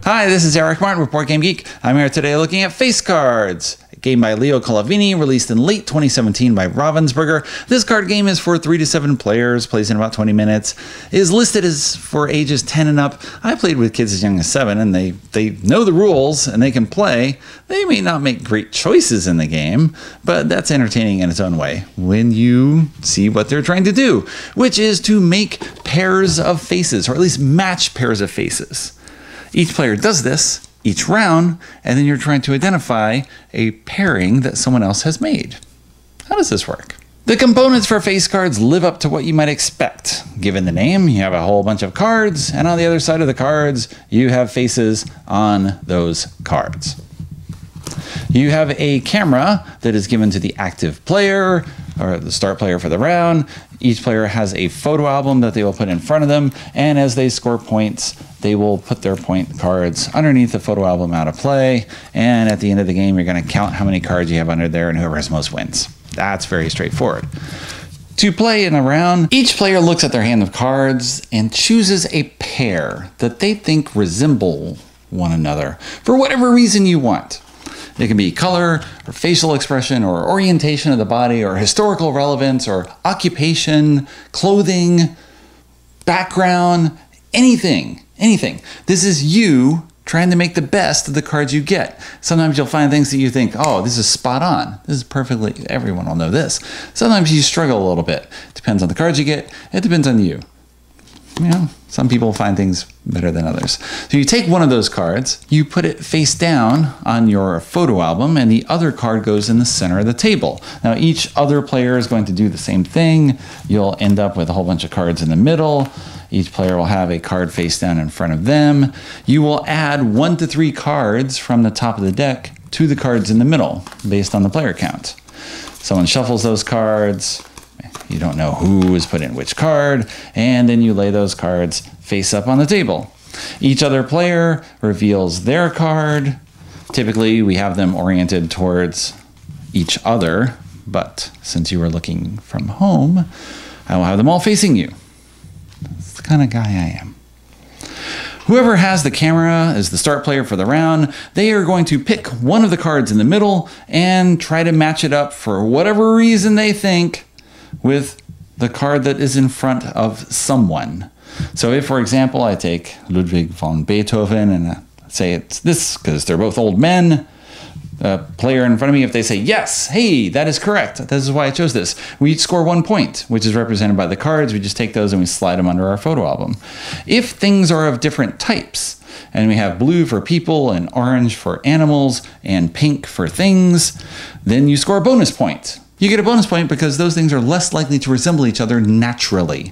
Hi, this is Eric Martin with Board Game Geek. I'm here today looking at Facecards, a game by Leo Colavini, released in late 2017 by Ravensburger. This card game is for 3 to 7 players, plays in about 20 minutes, is listed as for ages 10 and up. I played with kids as young as 7, and they know the rules and they can play. They may not make great choices in the game, but that's entertaining in its own way when you see what they're trying to do, which is to make pairs of faces, or at least match pairs of faces. Each player does this each round, and then you're trying to identify a pairing that someone else has made. How does this work? The components for Facecards live up to what you might expect. Given the name, you have a whole bunch of cards, and on the other side of the cards, you have faces on those cards. You have a camera that is given to the active player, or the start player for the round. Each player has a photo album that they will put in front of them, and as they score points, they will put their point cards underneath the photo album out of play, and at the end of the game, you're going to count how many cards you have under there, and whoever has most wins. That's very straightforward. To play in a round, each player looks at their hand of cards and chooses a pair that they think resemble one another for whatever reason you want. It can be color, or facial expression, or orientation of the body, or historical relevance, or occupation, clothing, background, anything. This is you trying to make the best of the cards you get. Sometimes you'll find things that you think, oh, this is spot on. This is perfectly, everyone will know this. Sometimes you struggle a little bit. Depends on the cards you get. It depends on you. You know, some people find things better than others. So you take one of those cards, you put it face down on your photo album, and the other card goes in the center of the table. Now each other player is going to do the same thing. You'll end up with a whole bunch of cards in the middle. Each player will have a card face down in front of them. You will add 1 to 3 cards from the top of the deck to the cards in the middle based on the player count. Someone shuffles those cards. You don't know who is put in which card, and then you lay those cards face up on the table. Each other player reveals their card. Typically, we have them oriented towards each other, but since you are looking from home, I will have them all facing you. That's the kind of guy I am. Whoever has the camera as the start player for the round, they are going to pick one of the cards in the middle and try to match it up for whatever reason they think with the card that is in front of someone. So if, for example, I take Ludwig von Beethoven and say it's this because they're both old men, the player in front of me, if they say, yes, hey, that is correct, this is why I chose this, we each score 1 point, which is represented by the cards. We just take those and we slide them under our photo album. If things are of different types, and we have blue for people and orange for animals and pink for things, then you score a bonus point. You get a bonus point because those things are less likely to resemble each other naturally,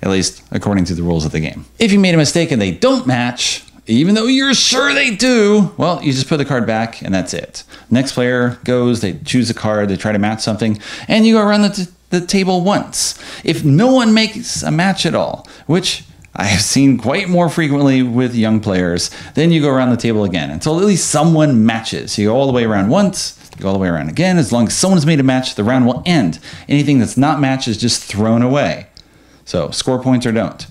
at least according to the rules of the game. If you made a mistake and they don't match, even though you're sure they do, well, you just put the card back and that's it. Next player goes, they choose a card, they try to match something, and you go around the table once. If no one makes a match at all, which I have seen quite more frequently with young players, then you go around the table again until at least someone matches. You go all the way around once, you go all the way around again. As long as someone's made a match, the round will end. Anything that's not matched is just thrown away. So score points or don't.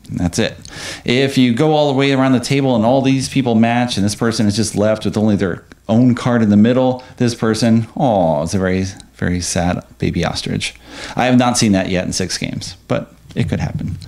And that's it. If you go all the way around the table and all these people match and this person is just left with only their own card in the middle, this person, oh, it's a very, very sad baby ostrich. I have not seen that yet in 6 games, but it could happen.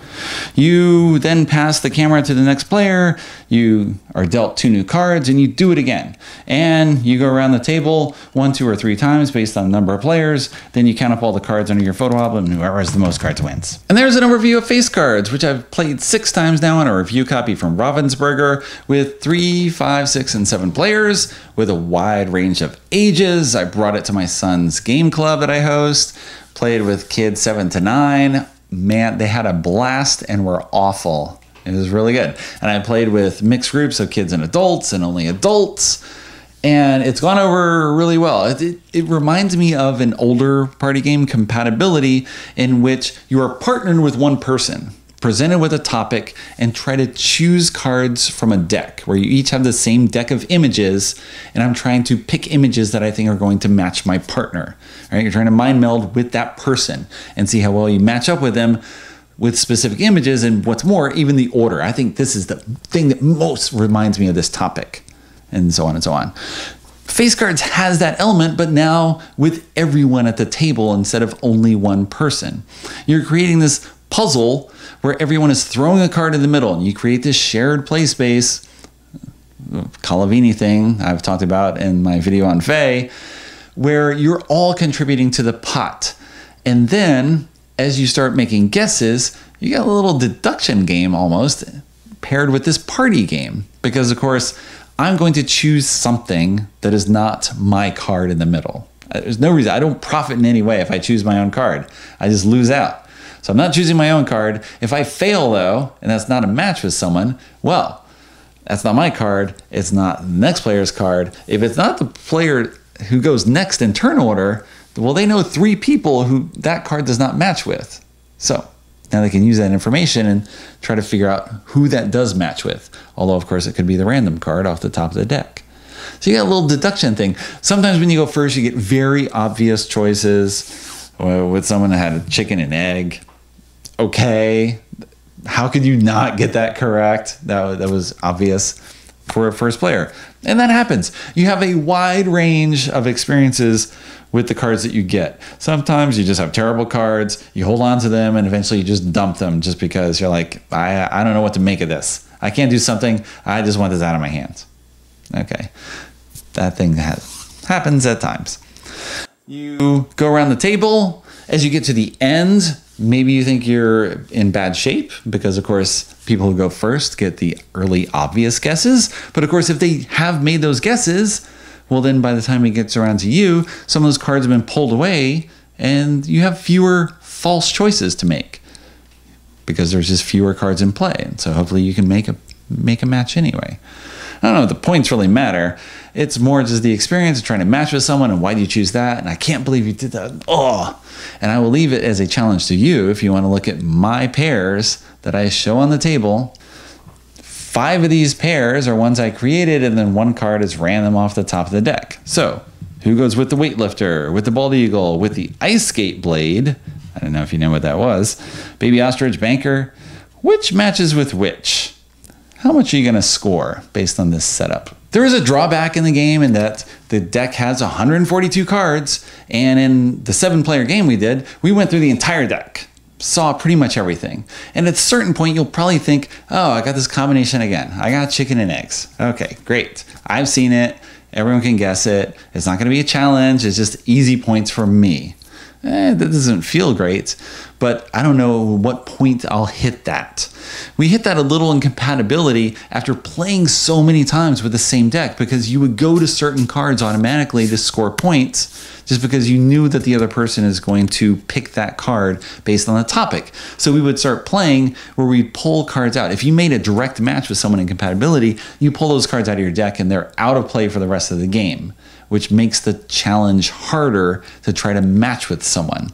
You then pass the camera to the next player, you are dealt 2 new cards, and you do it again. And you go around the table 1, 2, or 3 times based on the number of players, then you count up all the cards under your photo album, and whoever has the most cards wins. And there's an overview of Facecards, which I've played 6 times now on a review copy from Ravensburger, with 3, 5, 6, and 7 players, with a wide range of ages. I brought it to my son's game club that I host, played with kids 7 to 9, man, they had a blast and were awful. It was really good. And I played with mixed groups of kids and adults and only adults. And it's gone over really well. It reminds me of an older party game, Compatibility, in which you are partnered with one person, presented with a topic, and try to choose cards from a deck where you each have the same deck of images, and I'm trying to pick images that I think are going to match my partner. Right? You're trying to mind meld with that person and see how well you match up with them with specific images, and what's more, even the order. I think this is the thing that most reminds me of this topic, and so on and so on. Facecards has that element, but now with everyone at the table instead of only one person. You're creating this puzzle where everyone is throwing a card in the middle, and you create this shared play space, Calavini thing I've talked about in my video on Fae, where you're all contributing to the pot. And then as you start making guesses, you got a little deduction game almost paired with this party game. Because of course, I'm going to choose something that is not my card in the middle. There's no reason. I don't profit in any way if I choose my own card. I just lose out. So I'm not choosing my own card. If I fail though, and that's not a match with someone, well, that's not my card. It's not the next player's card. If it's not the player who goes next in turn order, well, they know 3 people who that card does not match with. So now they can use that information and try to figure out who that does match with. Although, of course, it could be the random card off the top of the deck. So you got a little deduction thing. Sometimes when you go first, you get very obvious choices. With someone that had a chicken and egg. Okay, how could you not get that correct? That was obvious for a first player. And that happens. You have a wide range of experiences with the cards that you get. Sometimes you just have terrible cards, you hold on to them, and eventually you just dump them just because you're like, I don't know what to make of this. I can't do something. I just want this out of my hands. Okay, that thing happens at times. You go around the table. As you get to the end, maybe you think you're in bad shape because, of course, people who go first get the early obvious guesses. But, of course, if they have made those guesses, well, then by the time it gets around to you, some of those cards have been pulled away and you have fewer false choices to make because there's just fewer cards in play. And so hopefully you can make a match anyway. I don't know if the points really matter. It's more just the experience of trying to match with someone and why do you choose that? And I can't believe you did that. Oh, and I will leave it as a challenge to you if you want to look at my pairs that I show on the table. 5 of these pairs are ones I created, and then 1 card is random off the top of the deck. So who goes with the weightlifter, with the bald eagle, with the ice skate blade? I don't know if you know what that was. Baby ostrich banker. Which matches with which? How much are you going to score based on this setup? There is a drawback in the game in that the deck has 142 cards, and in the 7-player game we did, we went through the entire deck, saw pretty much everything. And at a certain point, you'll probably think, oh, I got this combination again. I got chicken and eggs. Okay, great. I've seen it. Everyone can guess it. It's not going to be a challenge. It's just easy points for me. That doesn't feel great, but I don't know what point I'll hit that. We hit that a little in compatibility after playing so many times with the same deck because you would go to certain cards automatically to score points just because you knew that the other person is going to pick that card based on the topic. So we would start playing where we pull cards out. If you made a direct match with someone in compatibility, you pull those cards out of your deck and they're out of play for the rest of the game, which makes the challenge harder to try to match with someone.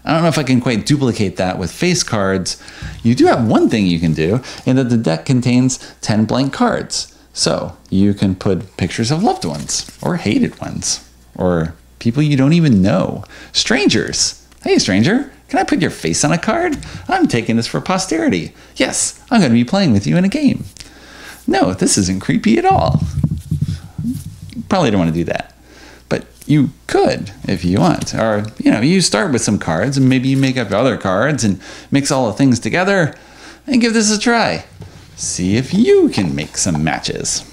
I don't know if I can quite duplicate that with Facecards. You do have one thing you can do, in that the deck contains 10 blank cards. So you can put pictures of loved ones, or hated ones, or people you don't even know. Strangers. Hey, stranger, can I put your face on a card? I'm taking this for posterity. Yes, I'm going to be playing with you in a game. No, this isn't creepy at all. Probably don't want to do that, but you could if you want. Or, you start with some cards and maybe you make up other cards and mix all the things together and give this a try. See if you can make some matches.